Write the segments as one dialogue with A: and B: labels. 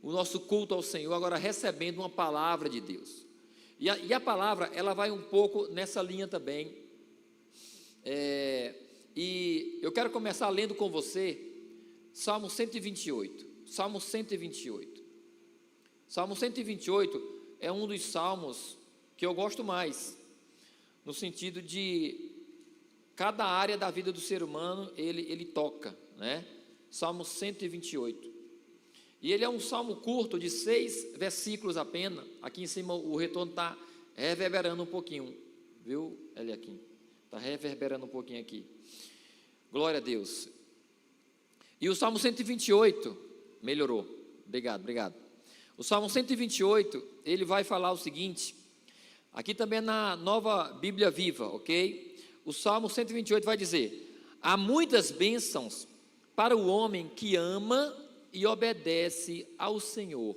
A: o nosso culto ao Senhor, agora recebendo uma palavra de Deus. E a palavra, ela vai um pouco nessa linha também. E eu quero começar lendo com você Salmo 128. Salmo 128. Salmo 128 é um dos salmos que eu gosto mais, no sentido de cada área da vida do ser humano ele toca, né? Salmo 128. E ele é um salmo curto, de 6 versículos apenas. Aqui em cima o retorno está reverberando um pouquinho, viu, Eliakim? Está reverberando um pouquinho aqui. Glória a Deus. E o Salmo 128, melhorou, obrigado. O Salmo 128, ele vai falar o seguinte, aqui também na Nova Bíblia Viva, ok? O Salmo 128 vai dizer: há muitas bênçãos para o homem que ama e obedece ao Senhor,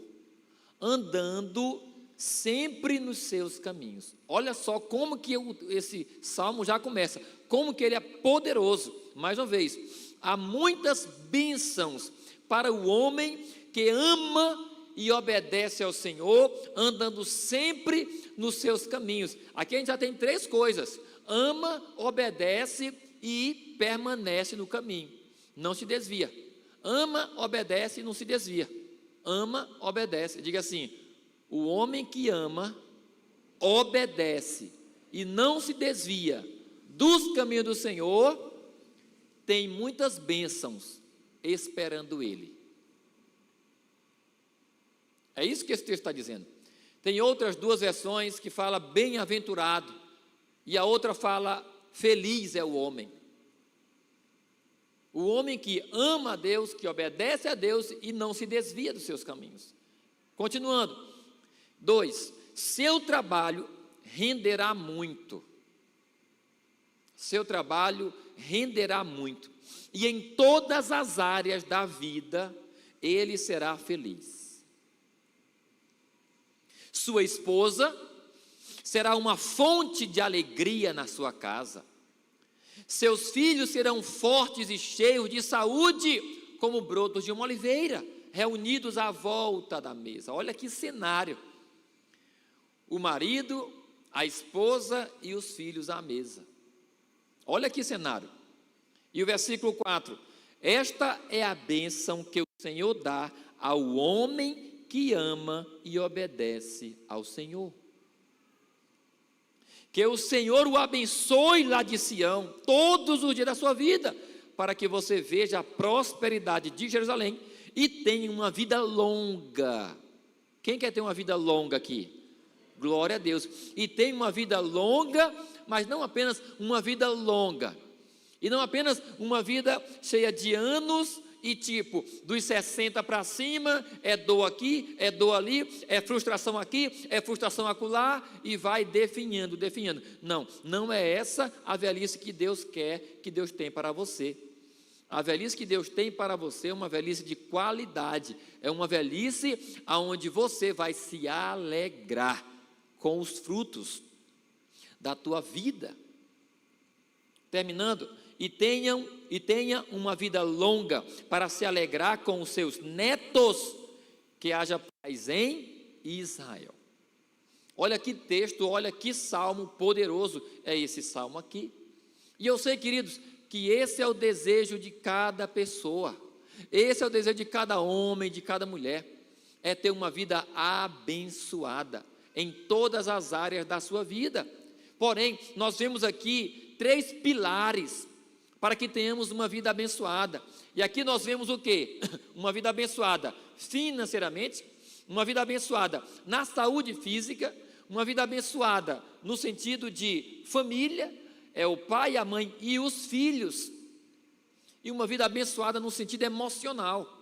A: andando sempre nos seus caminhos. Olha só como que esse salmo já começa, como que ele é poderoso. Mais uma vez, há muitas bênçãos para o homem que ama e obedece ao Senhor, andando sempre nos seus caminhos. Aqui a gente já tem 3 coisas: ama, obedece e permanece no caminho, não se desvia. Ama, obedece e não se desvia. Ama, obedece. Diga assim: o homem que ama, obedece e não se desvia dos caminhos do Senhor, tem muitas bênçãos esperando ele. É isso que esse texto está dizendo. Tem outras 2 versões que fala bem-aventurado, e a outra fala feliz é o homem. O homem que ama a Deus, que obedece a Deus e não se desvia dos seus caminhos. Continuando. 2, seu trabalho renderá muito. Seu trabalho renderá muito. E em todas as áreas da vida, ele será feliz. Sua esposa será uma fonte de alegria na sua casa. Seus filhos serão fortes e cheios de saúde, como brotos de uma oliveira, reunidos à volta da mesa. Olha que cenário. O marido, a esposa e os filhos à mesa. Olha que cenário. E o versículo 4: esta é a bênção que o Senhor dá ao homem que ama e obedece ao Senhor. Que o Senhor o abençoe lá de Sião todos os dias da sua vida, para que você veja a prosperidade de Jerusalém e tenha uma vida longa. Quem quer ter uma vida longa aqui? Glória a Deus. E tem uma vida longa, mas não apenas uma vida longa, e não apenas uma vida cheia de anos, e tipo, dos 60 para cima, é dor aqui, é dor ali, é frustração aqui, é frustração acolá, e vai definhando. Não é essa a velhice que Deus quer, que Deus tem para você. A velhice que Deus tem para você é uma velhice de qualidade, é uma velhice onde você vai se alegrar com os frutos da tua vida. Terminando, e tenha uma vida longa para se alegrar com os seus netos, que haja paz em Israel. Olha que texto, olha que salmo poderoso é esse salmo aqui. E eu sei, queridos, que esse é o desejo de cada pessoa, esse é o desejo de cada homem, de cada mulher, é ter uma vida abençoada em todas as áreas da sua vida. Porém, nós vemos aqui 3 pilares para que tenhamos uma vida abençoada. E aqui nós vemos o quê? Uma vida abençoada financeiramente, uma vida abençoada na saúde física, uma vida abençoada no sentido de família, é o pai, a mãe e os filhos, e uma vida abençoada no sentido emocional,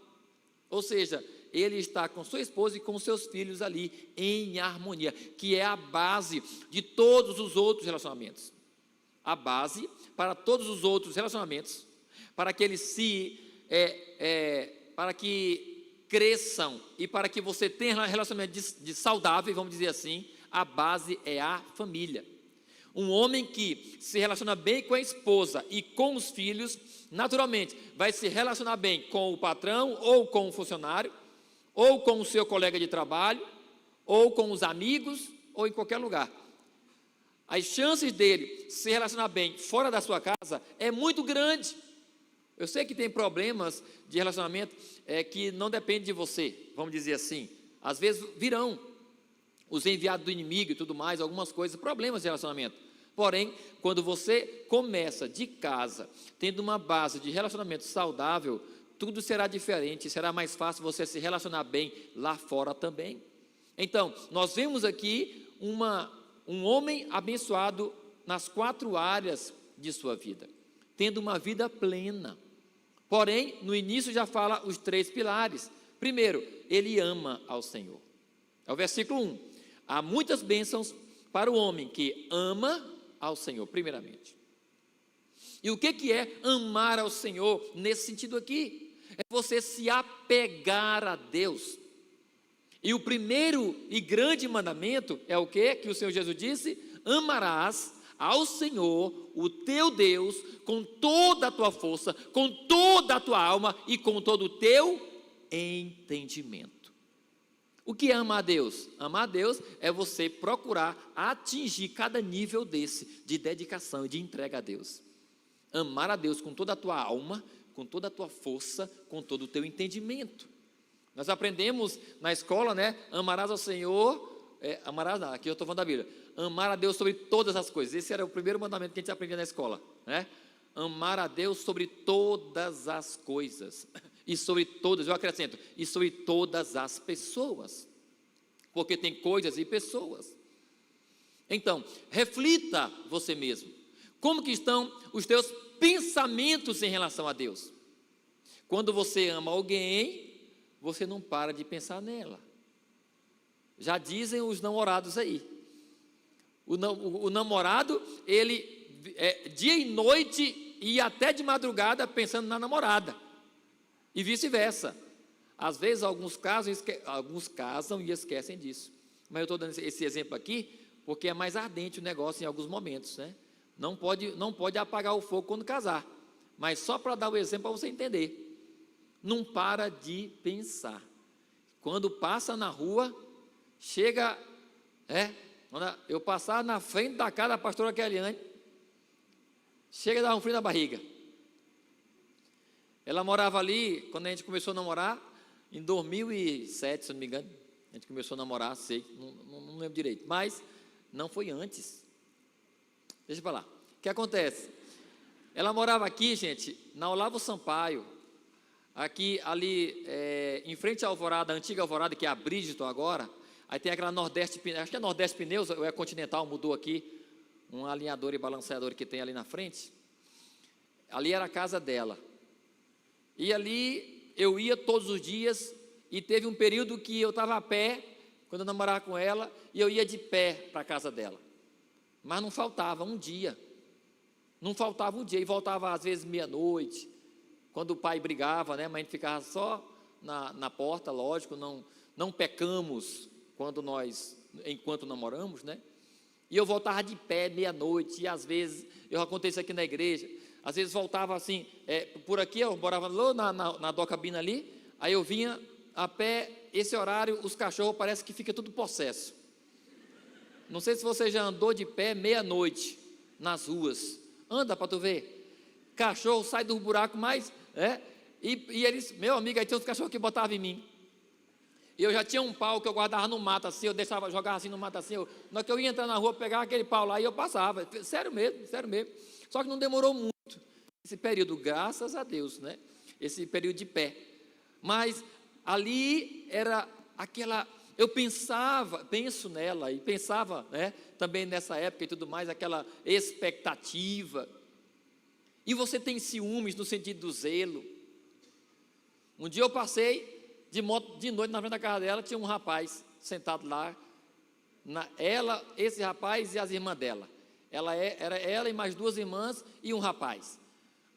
A: ou seja, ele está com sua esposa e com seus filhos ali em harmonia, que é a base de todos os outros relacionamentos. A base para todos os outros relacionamentos, para que eles para que cresçam e para que você tenha um relacionamento de saudável, vamos dizer assim, a base é a família. Um homem que se relaciona bem com a esposa e com os filhos, naturalmente vai se relacionar bem com o patrão ou com o funcionário, ou com o seu colega de trabalho, ou com os amigos, ou em qualquer lugar. As chances dele se relacionar bem fora da sua casa é muito grande. Eu sei que tem problemas de relacionamento que não dependem de você, vamos dizer assim. Às vezes virão os enviados do inimigo e tudo mais, algumas coisas, problemas de relacionamento. Porém, quando você começa de casa, tendo uma base de relacionamento saudável, tudo será diferente, será mais fácil você se relacionar bem lá fora também. Então, nós vemos aqui um homem abençoado nas 4 áreas de sua vida, tendo uma vida plena. Porém, no início já fala os 3 pilares. Primeiro, ele ama ao Senhor. É o versículo 1. Há muitas bênçãos para o homem que ama ao Senhor, primeiramente. E o que é amar ao Senhor nesse sentido aqui? É você se apegar a Deus. E o primeiro e grande mandamento é o quê? Que o Senhor Jesus disse: amarás ao Senhor, o teu Deus, com toda a tua força, com toda a tua alma e com todo o teu entendimento. O que é amar a Deus? Amar a Deus é você procurar atingir cada nível desse, de dedicação e de entrega a Deus. Amar a Deus com toda a tua alma, com toda a tua força, com todo o teu entendimento. Nós aprendemos na escola, né? Amarás ao Senhor, aqui eu estou falando da Bíblia, amar a Deus sobre todas as coisas. Esse era o primeiro mandamento que a gente aprendia na escola, né? Amar a Deus sobre todas as coisas, e sobre todas, eu acrescento, e sobre todas as pessoas, porque tem coisas e pessoas. Então, reflita você mesmo, como que estão os teus pensamentos em relação a Deus? Quando você ama alguém, você não para de pensar nela. Já dizem os namorados aí. O namorado, ele dia e noite e até de madrugada pensando na namorada. E vice-versa. Às vezes alguns casam e esquecem disso. Mas eu estou dando esse exemplo aqui porque é mais ardente o negócio em alguns momentos, né? Não pode apagar o fogo quando casar. Mas só para dar o exemplo para você entender. Não para de pensar. Quando passa na rua, chega, quando eu passar na frente da casa da pastora Keliane, chega a dar um frio na barriga. Ela morava ali, quando a gente começou a namorar, em 2007, se não me engano, a gente começou a namorar, sei, não lembro direito, mas não foi antes. Deixa para lá. O que acontece? Ela morava aqui, gente, na Olavo Sampaio, ali em frente à Alvorada, a antiga Alvorada, que é a Bridgeton agora. Aí tem aquela Nordeste Pneus, acho que é Nordeste Pneus, ou é Continental, mudou aqui, um alinhador e balanceador que tem ali na frente. Ali era a casa dela. E ali eu ia todos os dias, e teve um período que eu estava a pé, quando eu namorava com ela, e eu ia de pé para a casa dela. Mas não faltava um dia. E voltava às vezes meia-noite, quando o pai brigava, né? Mas a gente ficava só na porta, lógico, não pecamos enquanto namoramos, né? E eu voltava de pé meia-noite, e às vezes, acontece aqui na igreja, às vezes voltava assim, por aqui, eu morava lá na docabina ali, aí eu vinha a pé, esse horário, os cachorros parece que fica tudo possesso. Não sei se você já andou de pé meia-noite nas ruas, anda para tu ver, cachorro sai do buraco, mas, e eles, meu amigo, aí tinha uns cachorros que botavam em mim. E eu já tinha um pau que eu guardava no mato assim, eu jogava assim no mato assim, na hora que eu ia entrar na rua, pegava aquele pau lá e eu passava, sério mesmo. Só que não demorou muito, esse período, graças a Deus, né? Esse período de pé. Mas ali era aquela, eu penso nela e pensava, né? Também nessa época e tudo mais, aquela expectativa. E você tem ciúmes no sentido do zelo. Um dia eu passei de moto de noite na frente da casa dela, tinha um rapaz sentado lá, esse rapaz e as irmãs dela. Era ela e mais 2 irmãs e um rapaz.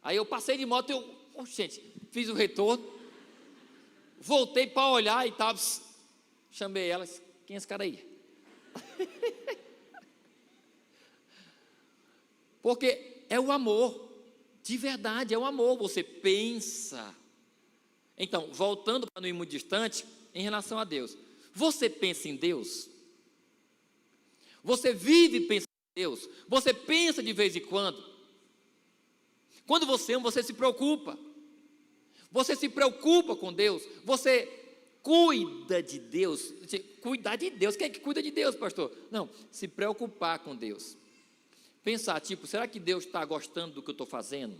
A: Aí eu passei de moto, gente, fiz o retorno, voltei para olhar e tal, chamei elas, quem é esse cara aí? Porque é o amor, de verdade, é o amor, você pensa. Então, voltando para não ir muito distante, em relação a Deus. Você pensa em Deus? Você vive pensando em Deus? Você pensa de vez em quando? Quando você ama, você se preocupa. Você se preocupa com Deus. Você cuida de Deus. Cuidar de Deus. Quem é que cuida de Deus, pastor? Não, se preocupar com Deus. Pensar, tipo, será que Deus está gostando do que eu estou fazendo?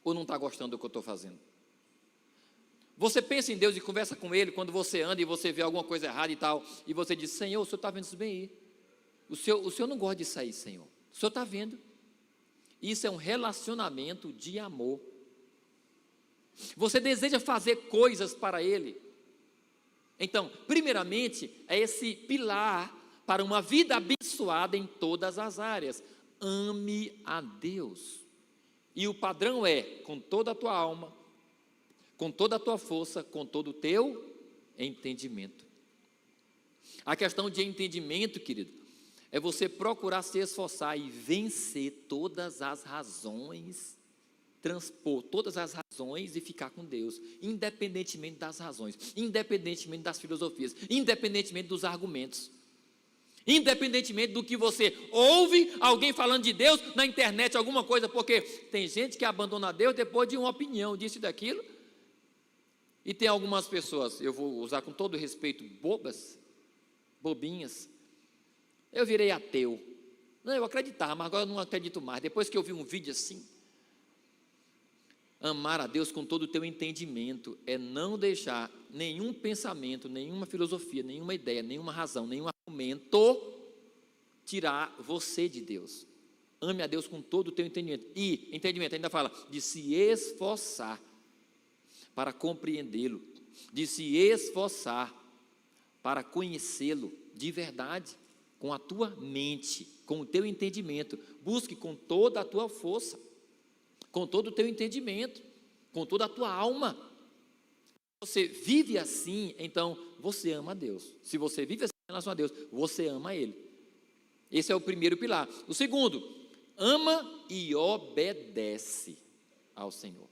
A: Ou não está gostando do que eu estou fazendo? Você pensa em Deus e conversa com Ele quando você anda e você vê alguma coisa errada e tal, e você diz, Senhor, o Senhor está vendo isso bem aí. O Senhor não gosta disso aí, Senhor. O Senhor está vendo. Isso é um relacionamento de amor. Você deseja fazer coisas para Ele. Então, primeiramente, é esse pilar para uma vida abençoada em todas as áreas. Ame a Deus. E o padrão é com toda a tua alma, com toda a tua força, com todo o teu entendimento. A questão de entendimento, querido, é você procurar se esforçar e vencer todas as razões, transpor todas as razões e ficar com Deus, independentemente das razões, independentemente das filosofias, independentemente dos argumentos, independentemente do que você ouve alguém falando de Deus na internet, alguma coisa, porque tem gente que abandona Deus depois de uma opinião disso e daquilo, e tem algumas pessoas, eu vou usar com todo respeito, bobinhas. Eu virei ateu. Não, eu acreditava, mas agora eu não acredito mais. Depois que eu vi um vídeo assim, amar a Deus com todo o teu entendimento é não deixar nenhum pensamento, nenhuma filosofia, nenhuma ideia, nenhuma razão, nenhum argumento tirar você de Deus. Ame a Deus com todo o teu entendimento. E entendimento ainda fala de se esforçar para compreendê-lo, de se esforçar para conhecê-lo de verdade, com a tua mente, com o teu entendimento. Busque com toda a tua força, com todo o teu entendimento, com toda a tua alma. Você vive assim, então você ama a Deus. Se você vive assim em relação a Deus, você ama Ele. Esse é o primeiro pilar. O segundo, ama e obedece ao Senhor.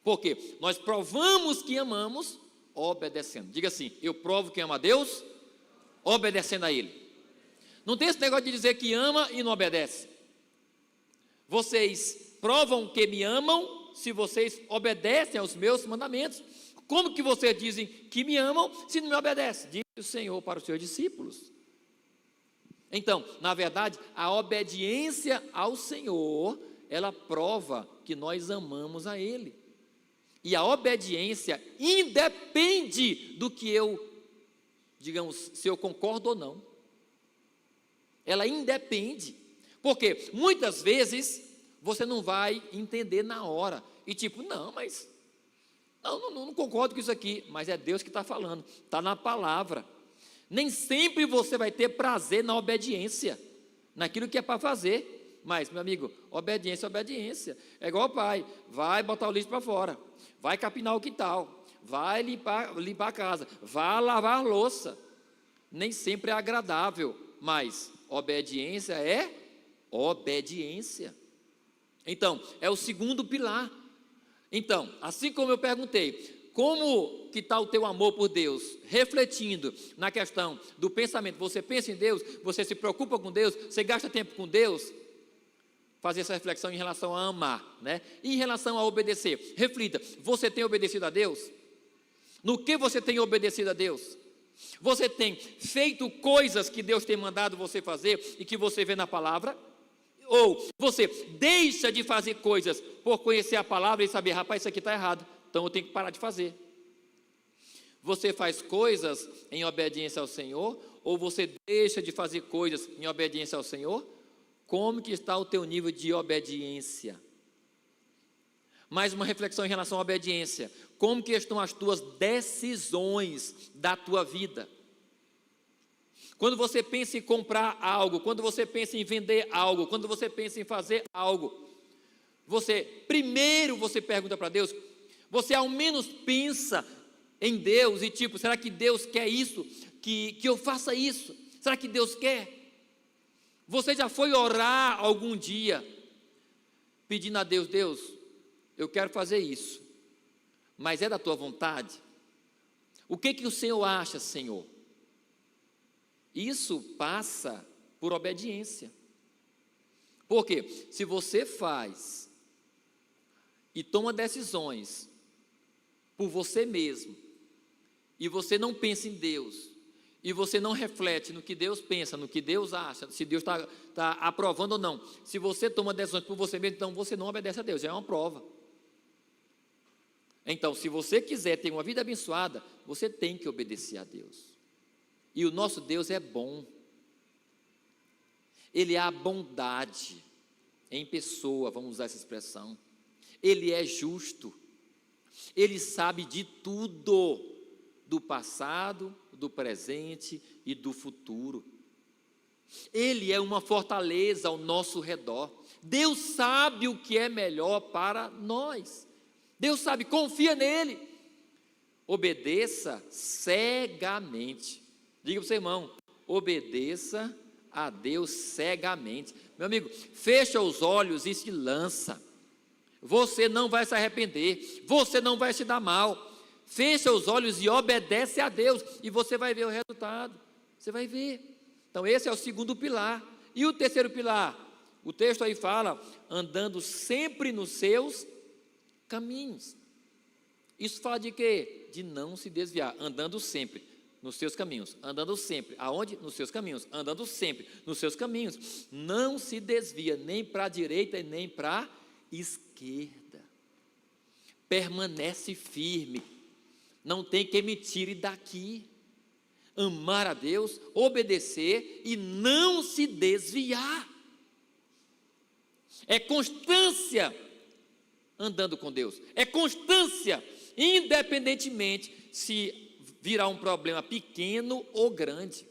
A: Porque nós provamos que amamos obedecendo. Diga assim, eu provo que amo a Deus obedecendo a Ele. Não tem esse negócio de dizer que ama e não obedece. Vocês provam que me amam se vocês obedecem aos meus mandamentos. Como que vocês dizem que me amam se não me obedecem? Diz o Senhor para os seus discípulos. Então, na verdade, a obediência ao Senhor, ela prova que nós amamos a Ele. E a obediência independe do que eu, digamos, se eu concordo ou não. Ela independe. Porque muitas vezes você não vai entender na hora. E tipo, não concordo com isso aqui. Mas é Deus que está falando, está na palavra. Nem sempre você vai ter prazer na obediência, naquilo que é para fazer. Mas, meu amigo, obediência é obediência. É igual o pai, vai botar o lixo para fora, vai capinar o quintal, vai limpar a casa, vai lavar a louça. Nem sempre é agradável, mas obediência é obediência. Então, é o segundo pilar. Então, assim como eu perguntei, como que está o teu amor por Deus? Refletindo na questão do pensamento, você pensa em Deus, você se preocupa com Deus, você gasta tempo com Deus? Fazer essa reflexão em relação a amar, né? E em relação a obedecer, reflita, você tem obedecido a Deus? No que você tem obedecido a Deus? Você tem feito coisas que Deus tem mandado você fazer e que você vê na palavra? Ou você deixa de fazer coisas por conhecer a palavra e saber, rapaz, isso aqui está errado, então eu tenho que parar de fazer. Você faz coisas em obediência ao Senhor, ou você deixa de fazer coisas em obediência ao Senhor? Como que está o teu nível de obediência? Mais uma reflexão em relação à obediência. Como que estão as tuas decisões da tua vida? Quando você pensa em comprar algo, quando você pensa em vender algo, quando você pensa em fazer algo, primeiro você pergunta para Deus, você ao menos pensa em Deus e tipo, será que Deus quer isso? Que eu faça isso? Será que Deus quer? Você já foi orar algum dia, pedindo a Deus, Deus, eu quero fazer isso, mas é da tua vontade? O que o Senhor acha, Senhor? Isso passa por obediência. Porque se você faz e toma decisões por você mesmo, e você não pensa em Deus, e você não reflete no que Deus pensa, no que Deus acha, se Deus está aprovando ou não, se você toma decisões por você mesmo, então você não obedece a Deus, já é uma prova. Então, se você quiser ter uma vida abençoada, você tem que obedecer a Deus. E o nosso Deus é bom. Ele é a bondade em pessoa, vamos usar essa expressão. Ele é justo. Ele sabe de tudo, do passado, do presente e do futuro. Ele é uma fortaleza ao nosso redor. Deus sabe o que é melhor para nós. Deus sabe, confia nele. Obedeça cegamente. Diga para o seu irmão, obedeça a Deus cegamente. Meu amigo, fecha os olhos e se lança. Você não vai se arrepender, você não vai se dar mal. Fecha os olhos e obedece a Deus, e você vai ver o resultado. Você vai ver. Então esse é o segundo pilar. E o terceiro pilar? O texto aí fala, andando sempre nos seus caminhos. Isso fala de quê? De não se desviar, andando sempre nos seus caminhos, andando sempre, aonde? Nos seus caminhos, andando sempre nos seus caminhos, não se desvia nem para a direita e nem para a esquerda, permanece firme, não tem que me tire daqui, amar a Deus, obedecer e não se desviar, é constância andando com Deus, é constância, independentemente se virá um problema pequeno ou grande,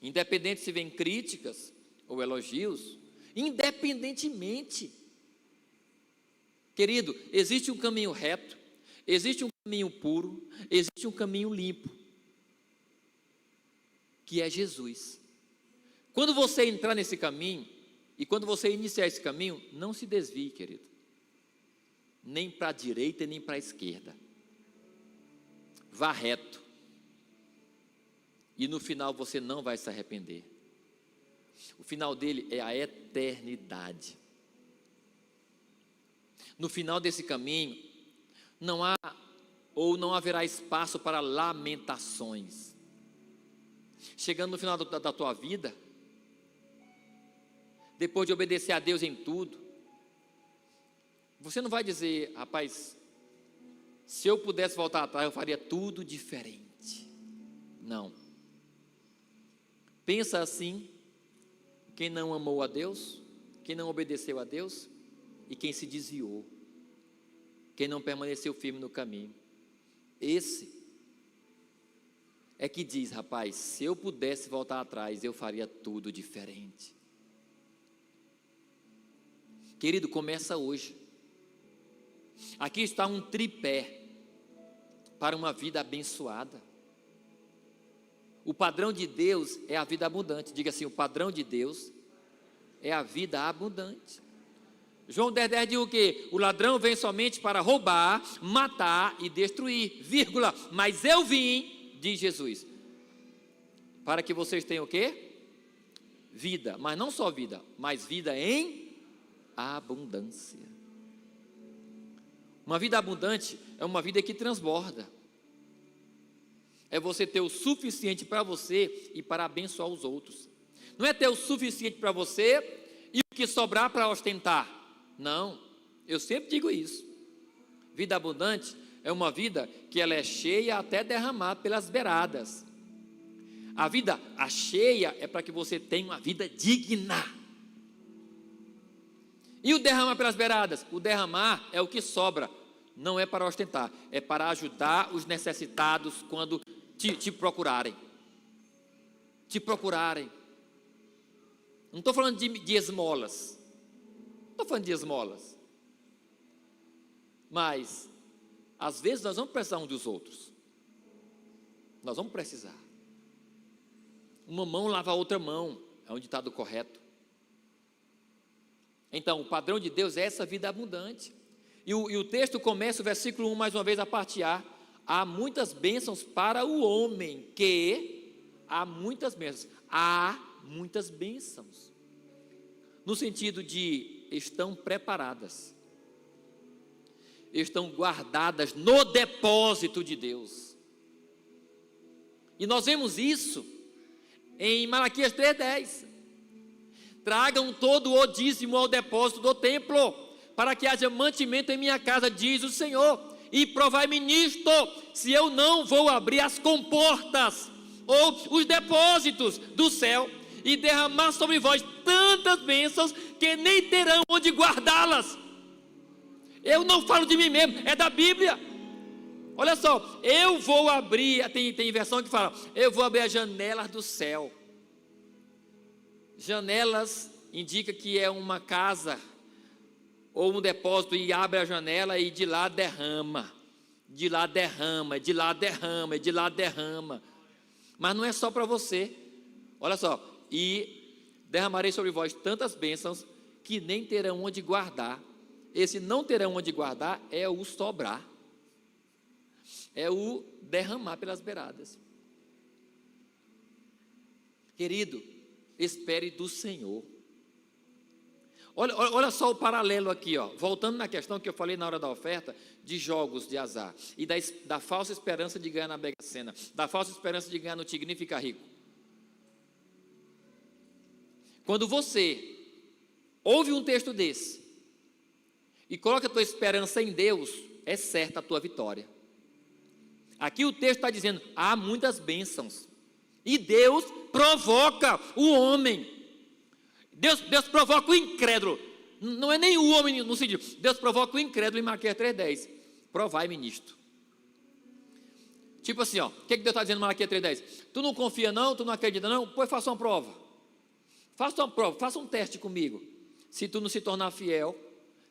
A: independente se vem críticas ou elogios, independentemente, querido, existe um caminho reto, existe um caminho puro, existe um caminho limpo, que é Jesus. Quando você entrar nesse caminho, e quando você iniciar esse caminho, não se desvie, querido, nem para a direita e nem para a esquerda, vá reto, e no final você não vai se arrepender. O final dele é a eternidade. No final desse caminho, não há ou não haverá espaço para lamentações. Chegando no final da tua vida, depois de obedecer a Deus em tudo, você não vai dizer, rapaz, se eu pudesse voltar atrás, eu faria tudo diferente. Não. Pensa assim, quem não amou a Deus, quem não obedeceu a Deus e quem se desviou, quem não permaneceu firme no caminho. Esse é que diz, rapaz, se eu pudesse voltar atrás, eu faria tudo diferente. Querido, começa hoje. Aqui está um tripé para uma vida abençoada. O padrão de Deus é a vida abundante. Diga assim, o padrão de Deus é a vida abundante. João 10,10 diz o quê? O ladrão vem somente para roubar, matar e destruir, vírgula, mas eu vim, diz Jesus, para que vocês tenham o quê? Vida, mas não só vida, mas vida em abundância. Uma vida abundante é uma vida que transborda. É você ter o suficiente para você e para abençoar os outros. Não é ter o suficiente para você e o que sobrar para ostentar. Não, eu sempre digo isso. Vida abundante é uma vida que ela é cheia até derramar pelas beiradas. A vida cheia é para que você tenha uma vida digna. E o derramar pelas beiradas? O derramar é o que sobra, não é para ostentar, é para ajudar os necessitados quando te procurarem. Te procurarem. Não estou falando de esmolas. Não estou falando de esmolas. Mas, às vezes nós vamos precisar uns dos outros. Nós vamos precisar. Uma mão lava a outra mão, é um ditado correto. Então, o padrão de Deus é essa vida abundante. E o texto começa, o versículo 1, mais uma vez, a parte A. há muitas bênçãos para o homem, há muitas bênçãos, no sentido de estão preparadas, estão guardadas no depósito de Deus. E nós vemos isso em Malaquias 3:10. Tragam todo o dízimo ao depósito do templo, para que haja mantimento em minha casa, diz o Senhor. E provai-me nisto, se eu não vou abrir as comportas, ou os depósitos do céu, e derramar sobre vós tantas bênçãos, que nem terão onde guardá-las. Eu não falo de mim mesmo, é da Bíblia. Olha só, eu vou abrir, tem versão que fala, eu vou abrir as janelas do céu. Janelas indica que é uma casa ou um depósito, e abre a janela e de lá derrama, de lá derrama, de lá derrama, de lá derrama. Mas não é só para você. Olha só, e derramarei sobre vós tantas bênçãos que nem terão onde guardar. Esse não terão onde guardar é o sobrar, é o derramar pelas beiradas. Querido, espere do Senhor. Olha só o paralelo aqui, ó. Voltando na questão que eu falei na hora da oferta, de jogos de azar, e da falsa esperança de ganhar na Mega Sena, da falsa esperança de ganhar no Tigrinho e ficar rico. Quando você ouve um texto desse, e coloca a tua esperança em Deus, é certa a tua vitória. Aqui o texto está dizendo, há muitas bênçãos, e Deus provoca o homem. Deus provoca o incrédulo, não é nem o homem no sentido, Deus provoca o incrédulo em Malaquias 3:10, provai-me nisto. Tipo assim, ó, o que Deus está dizendo em Malaquias 3:10? Tu não confia não, tu não acredita não? Pois faça uma prova, faça um teste comigo. Se tu não se tornar fiel,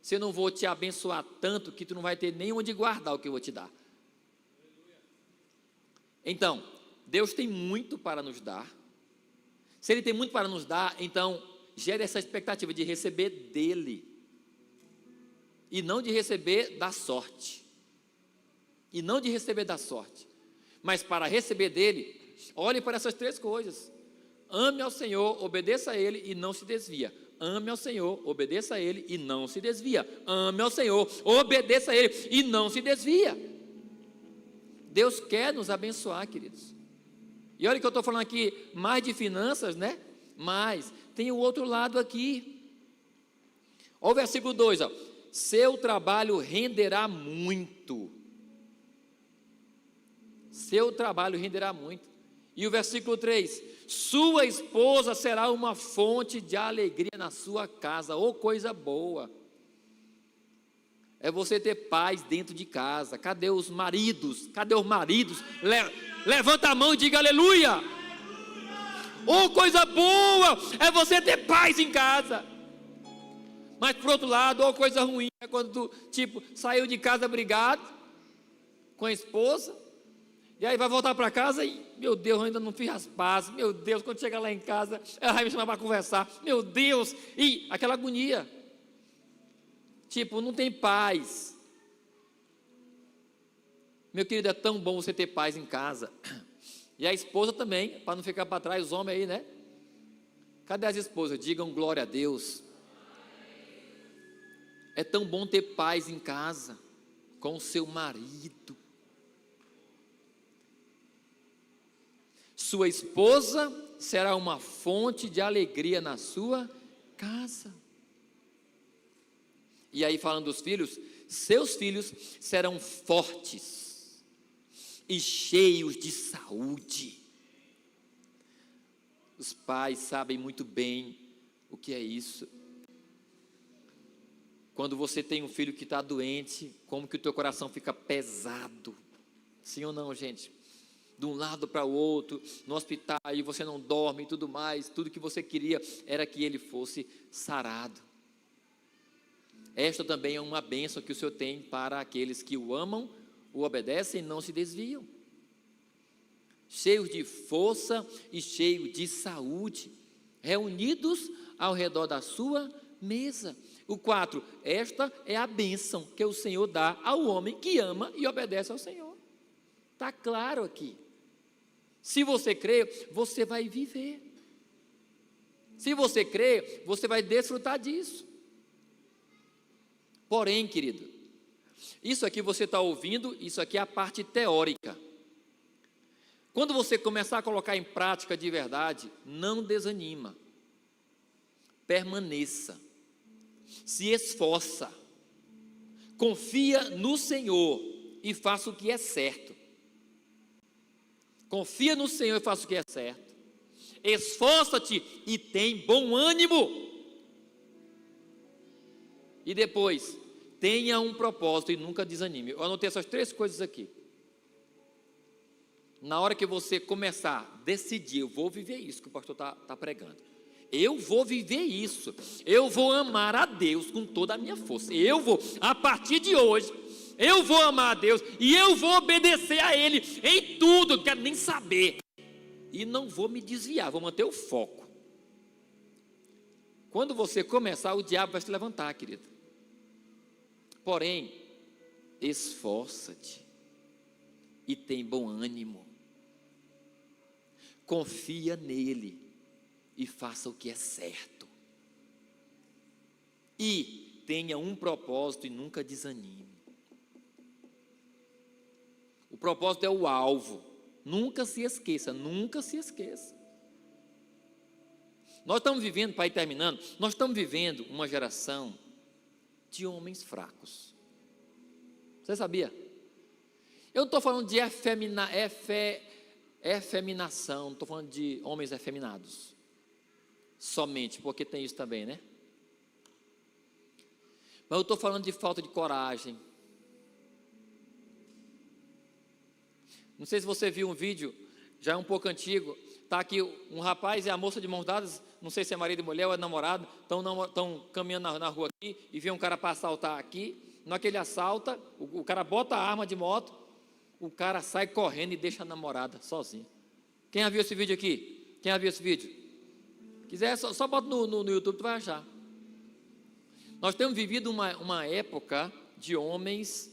A: se eu não vou te abençoar tanto, que tu não vai ter nem onde guardar o que eu vou te dar. Então, Deus tem muito para nos dar. Se Ele tem muito para nos dar, então gere essa expectativa de receber dEle, e não de receber da sorte, mas para receber dEle, olhe para essas três coisas: ame ao Senhor, obedeça a Ele e não se desvia. Ame ao Senhor, obedeça a Ele e não se desvia. Ame ao Senhor, obedeça a Ele e não se desvia. Deus quer nos abençoar, queridos. E olha que eu estou falando aqui mais de finanças, né? Mas tem o outro lado aqui. Olha o versículo 2, ó. Seu trabalho renderá muito. Seu trabalho renderá muito. E o versículo 3, sua esposa será uma fonte de alegria na sua casa. Oh, coisa boa. É você ter paz dentro de casa. Cadê os maridos? Levanta a mão e diga aleluia. Oh, coisa boa é você ter paz em casa. Mas por outro lado, oh, coisa ruim é quando tu, saiu de casa brigado com a esposa, e aí vai voltar para casa e, meu Deus, eu ainda não fiz as pazes. Meu Deus, quando chegar lá em casa, ela vai me chamar para conversar. Meu Deus, e aquela agonia. Não tem paz. Meu querido, é tão bom você ter paz em casa. E a esposa também, para não ficar para trás, os homens aí, né? Cadê as esposas? Digam glória a Deus. É tão bom ter paz em casa, com o seu marido. Sua esposa será uma fonte de alegria na sua casa. E aí falando dos filhos, seus filhos serão fortes e cheios de saúde. Os pais sabem muito bem o que é isso. Quando você tem um filho que está doente, como que o teu coração fica pesado? Sim ou não, gente? De um lado para o outro, no hospital, e você não dorme e tudo mais. Tudo que você queria era que ele fosse sarado. Esta também é uma bênção que o Senhor tem para aqueles que o amam, o obedecem e não se desviam. Cheios de força e cheios de saúde, reunidos ao redor da sua mesa. O 4, esta é a bênção que o Senhor dá ao homem que ama e obedece ao Senhor. Está claro aqui. Se você crê, você vai viver. Se você crê, você vai desfrutar disso. Porém, querido, isso aqui você está ouvindo, isso aqui é a parte teórica. Quando você começar a colocar em prática de verdade, não desanima. Permaneça. Se esforça. Confia no Senhor e faça o que é certo. Confia no Senhor e faça o que é certo. Esforça-te e tem bom ânimo. E depois, tenha um propósito e nunca desanime. Eu anotei essas 3 coisas aqui. Na hora que você começar a decidir, eu vou viver isso que o pastor está pregando. Eu vou viver isso. Eu vou amar a Deus com toda a minha força. Eu vou, a partir de hoje, eu vou amar a Deus e eu vou obedecer a Ele em tudo, não quero nem saber. E não vou me desviar, vou manter o foco. Quando você começar, o diabo vai se levantar, querido. Porém, esforça-te e tem bom ânimo. Confia nele e faça o que é certo. E tenha um propósito e nunca desanime. O propósito é o alvo. Nunca se esqueça, nunca se esqueça. Nós estamos vivendo, para ir terminando, nós estamos vivendo uma geração de homens fracos. Você sabia? Eu não estou falando de efeminação, não estou falando de homens efeminados. Somente, porque tem isso também, né? Mas eu estou falando de falta de coragem. Não sei se você viu um vídeo, já é um pouco antigo, está aqui um rapaz e a moça de mãos dadas, não sei se é marido e mulher ou é namorado, estão caminhando na rua aqui, e vê um cara para assaltar aqui, naquele assalta, o cara bota a arma de moto, o cara sai correndo e deixa a namorada sozinha. Quem já viu esse vídeo aqui? Quem já viu esse vídeo? Quiser, só bota no YouTube, tu vai achar. Nós temos vivido uma época de homens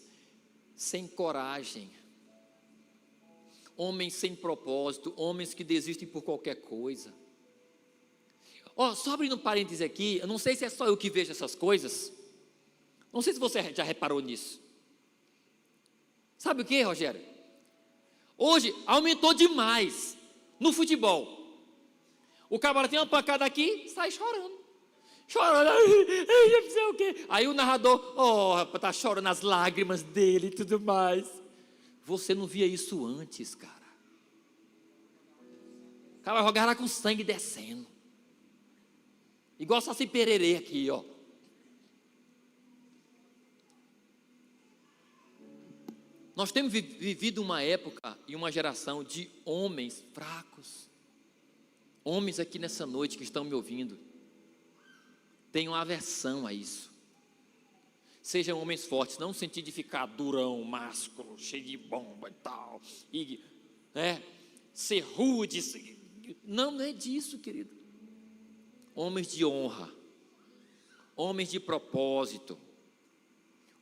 A: sem coragem, homens sem propósito, homens que desistem por qualquer coisa. Só abrindo um parêntese aqui, eu não sei se é só eu que vejo essas coisas, não sei se você já reparou nisso. Sabe o que, Rogério? Hoje aumentou demais no futebol. O camarada tem uma pancada aqui, sai chorando, não sei o quê. Aí o narrador, está chorando as lágrimas dele e tudo mais. Você não via isso antes, cara. O cara vai jogar lá com sangue descendo. Igual Saci Pererê aqui, ó. Nós temos vivido uma época e uma geração de homens fracos. Homens aqui nessa noite que estão me ouvindo, tenham aversão a isso. Sejam homens fortes, não no sentido de ficar durão, másculo, cheio de bomba e tal, e ser rude, não é disso, querido. Homens de honra, homens de propósito,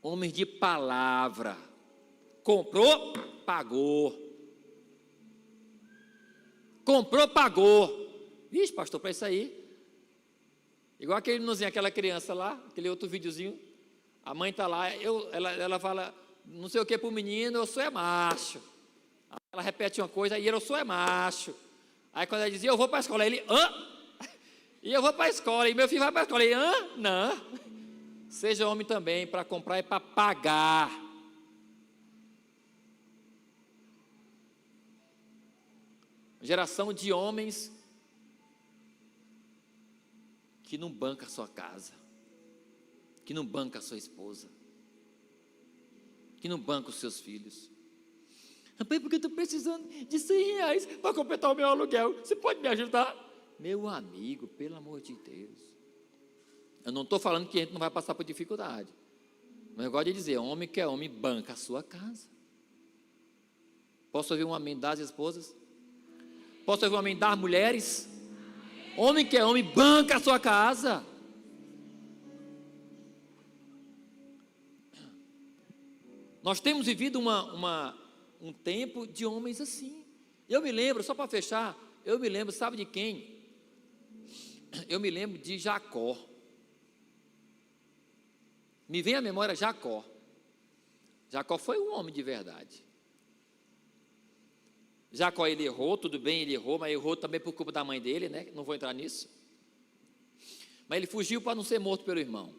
A: homens de palavra. Comprou, pagou. Comprou, pagou. Vixe, pastor, para isso aí. Igual aquele meninozinho, aquela criança lá, aquele outro videozinho. A mãe está lá, ela fala, não sei o que para o menino, eu sou macho. Aí ela repete uma coisa, aí eu sou macho. Aí quando ela dizia, eu vou para a escola, ele, e eu vou para a escola, e meu filho vai para a escola, ele, não. Seja homem também, para comprar e para pagar. Geração de homens que não banca a sua casa, que não banca a sua esposa, que não banca os seus filhos. Rapaz, porque eu estou precisando de R$100 para completar o meu aluguel, você pode me ajudar? Meu amigo, pelo amor de Deus, eu não estou falando que a gente não vai passar por dificuldade, mas eu gosto de dizer, homem que é homem, banca a sua casa. Posso ouvir um amém das esposas? Posso ouvir um amém das mulheres? Homem que é homem, banca a sua casa. Nós temos vivido uma um tempo de homens assim. Eu me lembro, só para fechar, eu me lembro, sabe de quem? Eu me lembro de Jacó. Me vem à memória Jacó. Jacó foi um homem de verdade. Jacó, ele errou, tudo bem, ele errou, mas errou também por culpa da mãe dele, né? Não vou entrar nisso. Mas ele fugiu para não ser morto pelo irmão.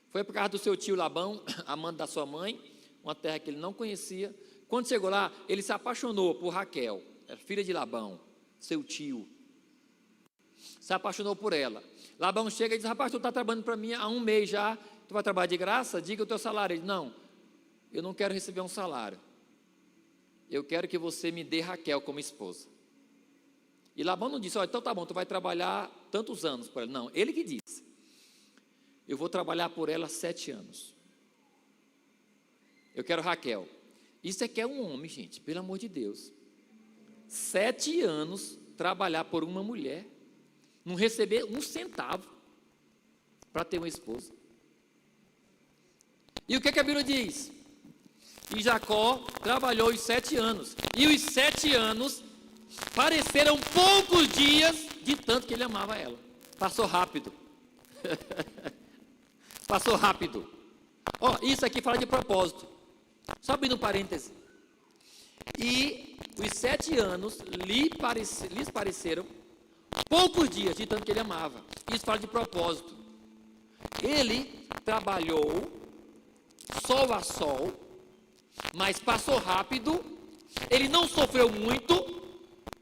A: Foi por causa do seu tio Labão, amante da sua mãe, uma terra que ele não conhecia. Quando chegou lá, ele se apaixonou por Raquel, era filha de Labão, seu tio. Se apaixonou por ela. Labão chega e diz: rapaz, tu está trabalhando para mim há um mês já, tu vai trabalhar de graça? Diga o teu salário. Ele diz: não, eu não quero receber um salário. Eu quero que você me dê Raquel como esposa. E Labão não disse: olha, então tá bom, tu vai trabalhar tantos anos por ela. Não, ele que disse: eu vou trabalhar por ela 7 anos. Eu quero Raquel. Isso é que é um homem, gente, pelo amor de Deus. 7 anos trabalhar por uma mulher, não receber um centavo para ter uma esposa. E o que a Bíblia diz? E Jacó trabalhou os 7 anos. E os 7 anos pareceram poucos dias de tanto que ele amava ela. Passou rápido. Passou rápido. Ó, isso aqui fala de propósito. Só abrindo um parêntese. E os 7 anos lhes pareceram poucos dias de tanto que ele amava. Isso fala de propósito. Ele trabalhou sol a sol, mas passou rápido. Ele não sofreu muito,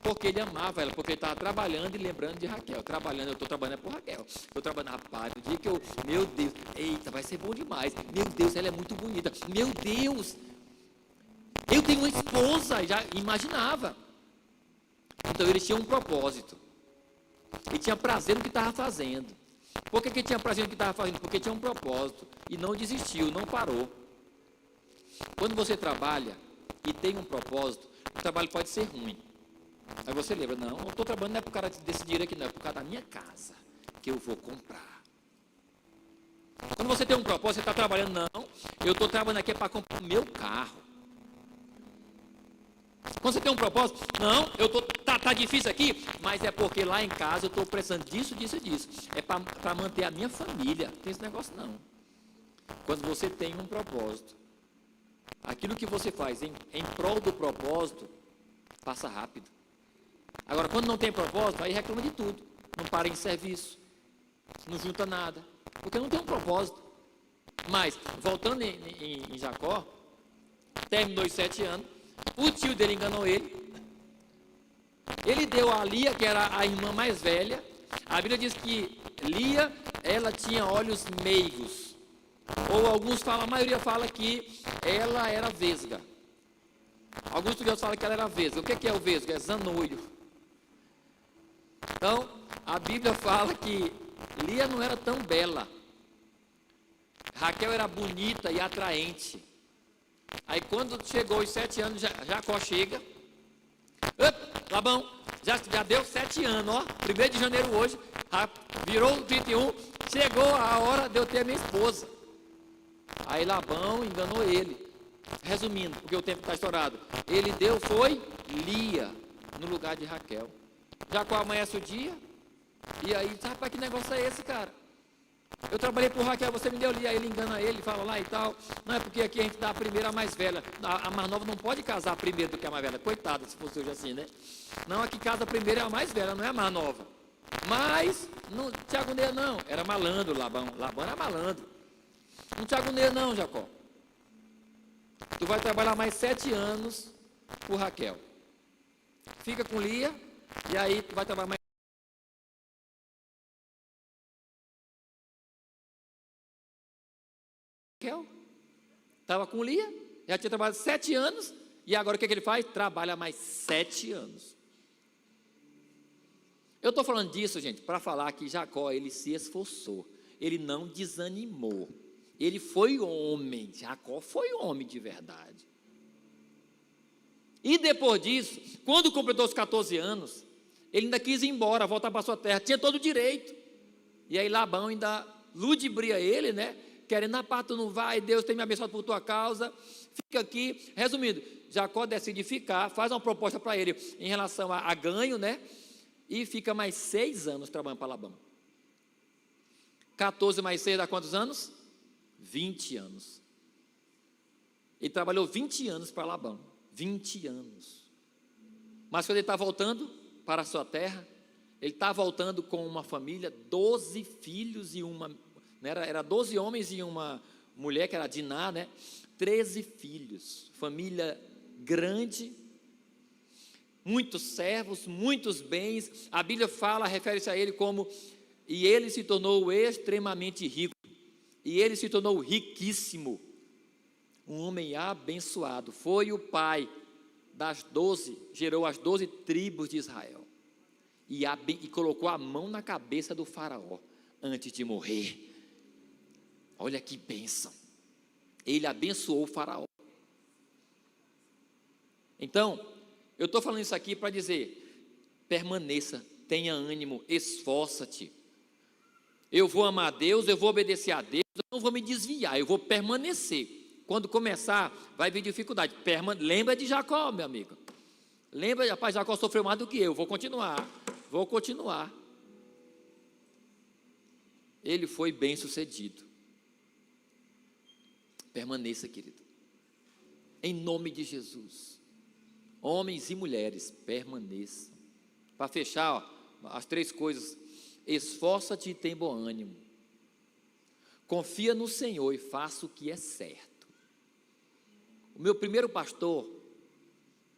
A: porque ele amava ela, porque ele estava trabalhando e lembrando de Raquel. Trabalhando, eu estou trabalhando por Raquel. Eu trabalhando, rapaz, o dia que eu, meu Deus, eita, vai ser bom demais. Meu Deus, ela é muito bonita. Meu Deus, eu tenho uma esposa, já imaginava. Então ele tinha um propósito. Ele tinha prazer no que estava fazendo. Por que ele tinha prazer no que estava fazendo? Porque tinha um propósito. E não desistiu, não parou. Quando você trabalha e tem um propósito, o trabalho pode ser ruim. Aí você lembra: não, eu estou trabalhando não é por causa desse dinheiro aqui, não, é por causa da minha casa que eu vou comprar. Quando você tem um propósito, você está trabalhando, não, eu estou trabalhando aqui para comprar o meu carro. Quando você tem um propósito, não, eu estou, tá difícil aqui, mas é porque lá em casa eu estou precisando disso, disso e disso. É para manter a minha família. Não tem esse negócio não. Quando você tem um propósito, aquilo que você faz em prol do propósito, passa rápido. Agora, quando não tem propósito, aí reclama de tudo. Não para em serviço, não junta nada, porque não tem um propósito. Mas, voltando em Jacó, terminou os 7 anos, o tio dele enganou ele. Ele deu a Lia, que era a irmã mais velha. A Bíblia diz que Lia, ela tinha olhos meigos. Ou alguns falam, a maioria fala que ela era vesga. Alguns estudiosos falam que ela era vesga. O que é o vesgo? É zanoio. Então, a Bíblia fala que Lia não era tão bela. Raquel era bonita e atraente. Aí quando chegou os 7 anos, Jacó chega. Labão, já deu 7 anos, ó. 1º de janeiro hoje, virou 31, chegou a hora de eu ter a minha esposa. Aí Labão enganou ele. Resumindo, porque o tempo está estourado, ele foi Lia no lugar de Raquel. Jacó amanhece o dia, e aí, rapaz, que negócio é esse, cara? Eu trabalhei por Raquel, você me deu Lia. Aí ele engana ele, fala lá e tal. Não é porque aqui a gente dá a primeira a mais velha. A mais nova não pode casar primeiro do que a mais velha. Coitada, se fosse hoje assim, né? Não, aqui casa primeiro é a mais velha, não é a mais nova. Mas, não, Tiago Neia não, era malandro Labão. Labão era malandro. Não Tiago Neia não, Jacó. Tu vai trabalhar mais 7 anos por Raquel. Fica com Lia, e aí tu vai trabalhar mais. Raquel estava com Lia, já tinha trabalhado 7 anos, e agora o que ele faz? Trabalha mais 7 anos. Eu estou falando disso, gente, para falar que Jacó, ele se esforçou, ele não desanimou, ele foi homem. Jacó foi homem de verdade. E depois disso, quando completou os 14 anos, ele ainda quis ir embora, voltar para sua terra, tinha todo o direito. E aí Labão ainda ludibria ele, né? querendo, rapaz, tu não vai, Deus tem me abençoado por tua causa, fica aqui. Resumindo, Jacó decide ficar, faz uma proposta para ele em relação a ganho, né? E fica mais 6 anos trabalhando para Labão. 14 mais 6 dá quantos anos? 20 anos. Ele trabalhou 20 anos para Labão. 20 anos. Mas quando ele está voltando para a sua terra, ele está voltando com uma família, 12 filhos e uma... Né, era 12 homens e uma mulher, que era Diná, né? 13 filhos. Família grande, muitos servos, muitos bens. A Bíblia fala, refere-se a ele como... E ele se tornou extremamente rico. E ele se tornou riquíssimo. Um homem abençoado. Foi o pai das 12, gerou as 12 tribos de Israel. E colocou a mão na cabeça do faraó antes de morrer. Olha que bênção. Ele abençoou o faraó. Então, eu estou falando isso aqui para dizer: permaneça, tenha ânimo, esforça-te. Eu vou amar a Deus, eu vou obedecer a Deus, eu não vou me desviar, eu vou permanecer. Quando começar, vai vir dificuldade. Lembra de Jacó, meu amigo. Lembra, rapaz, Jacó sofreu mais do que eu. Vou continuar. Ele foi bem sucedido. Permaneça, querido. Em nome de Jesus. Homens e mulheres, permaneçam. Para fechar, ó, as 3 coisas. Esforça-te e tem bom ânimo. Confia no Senhor e faça o que é certo. O meu primeiro pastor,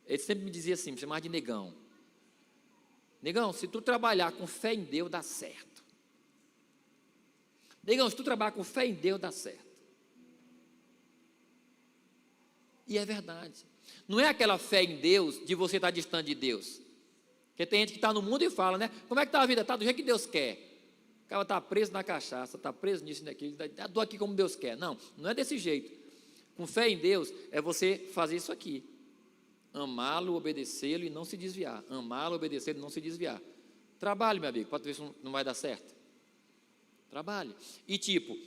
A: ele sempre me dizia assim, me chamava de negão. Negão, se tu trabalhar com fé em Deus, dá certo. Negão, se tu trabalhar com fé em Deus, dá certo. E é verdade. Não é aquela fé em Deus de você estar distante de Deus. Porque tem gente que está no mundo e fala, né? Como é que está a vida? Está do jeito que Deus quer. O cara está preso na cachaça, está preso nisso e naquilo. Estou aqui como Deus quer. Não, não é desse jeito. Com fé em Deus é você fazer isso aqui. Amá-lo, obedecê-lo e não se desviar. Amá-lo, obedecê-lo e não se desviar. Trabalhe, meu amigo, para ver se não vai dar certo. Trabalhe. E tipo,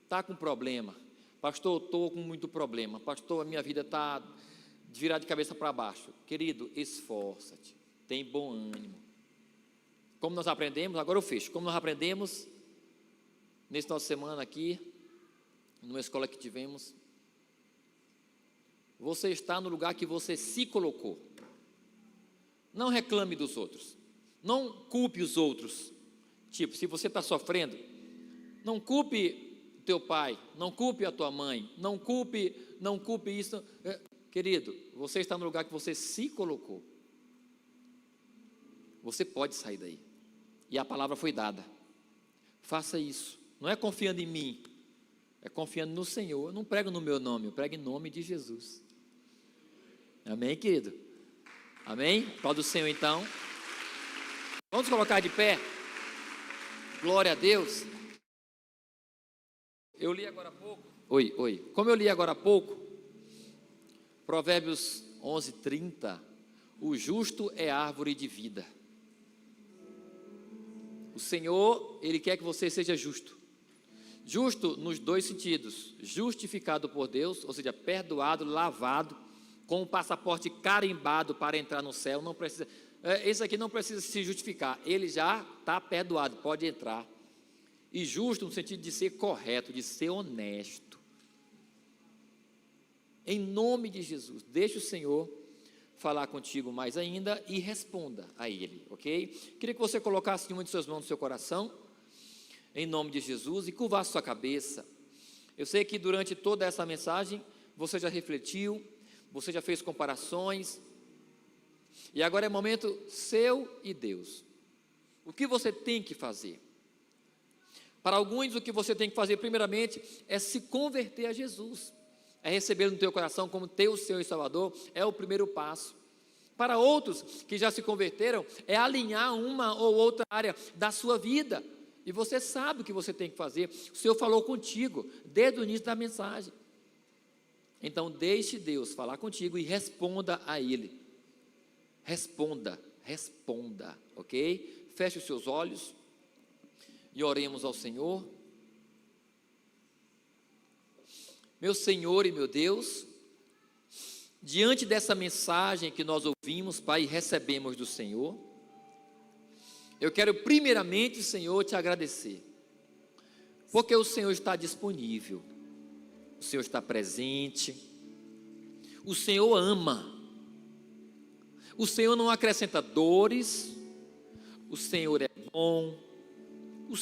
A: está com problema. Pastor, estou com muito problema. Pastor, a minha vida está virada de cabeça para baixo. Querido, esforça-te. Tem bom ânimo. Como nós aprendemos, agora eu fecho. Como nós aprendemos nesse final de semana aqui, numa escola que tivemos, você está no lugar que você se colocou. Não reclame dos outros. Não culpe os outros. Tipo, se você está sofrendo, não culpe o teu pai, não culpe a tua mãe, não culpe isso. Querido, você está no lugar que você se colocou. Você pode sair daí. E a palavra foi dada. Faça isso. Não é confiando em mim, é confiando no Senhor. Eu não prego no meu nome, eu prego em nome de Jesus. Amém, querido? Amém? Aplauda o Senhor então. Vamos colocar de pé. Glória a Deus. Eu li agora há pouco. Oi. Como eu li agora há pouco, Provérbios 11:30. O justo é árvore de vida. O Senhor, Ele quer que você seja justo. Justo nos 2 sentidos. Justificado por Deus, ou seja, perdoado, lavado, com o passaporte carimbado para entrar no céu. Não precisa, esse aqui não precisa se justificar. Ele já está perdoado, pode entrar. E justo no sentido de ser correto, de ser honesto. Em nome de Jesus, deixa o Senhor falar contigo mais ainda e responda a Ele, ok? Queria que você colocasse uma de suas mãos no seu coração, em nome de Jesus, e curvasse sua cabeça. Eu sei que durante toda essa mensagem, você já refletiu, você já fez comparações, e agora é momento seu e Deus. O que você tem que fazer? Para alguns, o que você tem que fazer, primeiramente, é se converter a Jesus. É receber no teu coração como teu Senhor e Salvador, é o primeiro passo. Para outros que já se converteram, é alinhar uma ou outra área da sua vida. E você sabe o que você tem que fazer. O Senhor falou contigo desde o início da mensagem. Então deixe Deus falar contigo e responda a Ele. Responda, ok? Feche os seus olhos e oremos ao Senhor. Meu Senhor e meu Deus, diante dessa mensagem que nós ouvimos, Pai, e recebemos do Senhor, eu quero primeiramente, Senhor, te agradecer, porque o Senhor está disponível, o Senhor está presente, o Senhor ama, o Senhor não acrescenta dores, o Senhor é bom,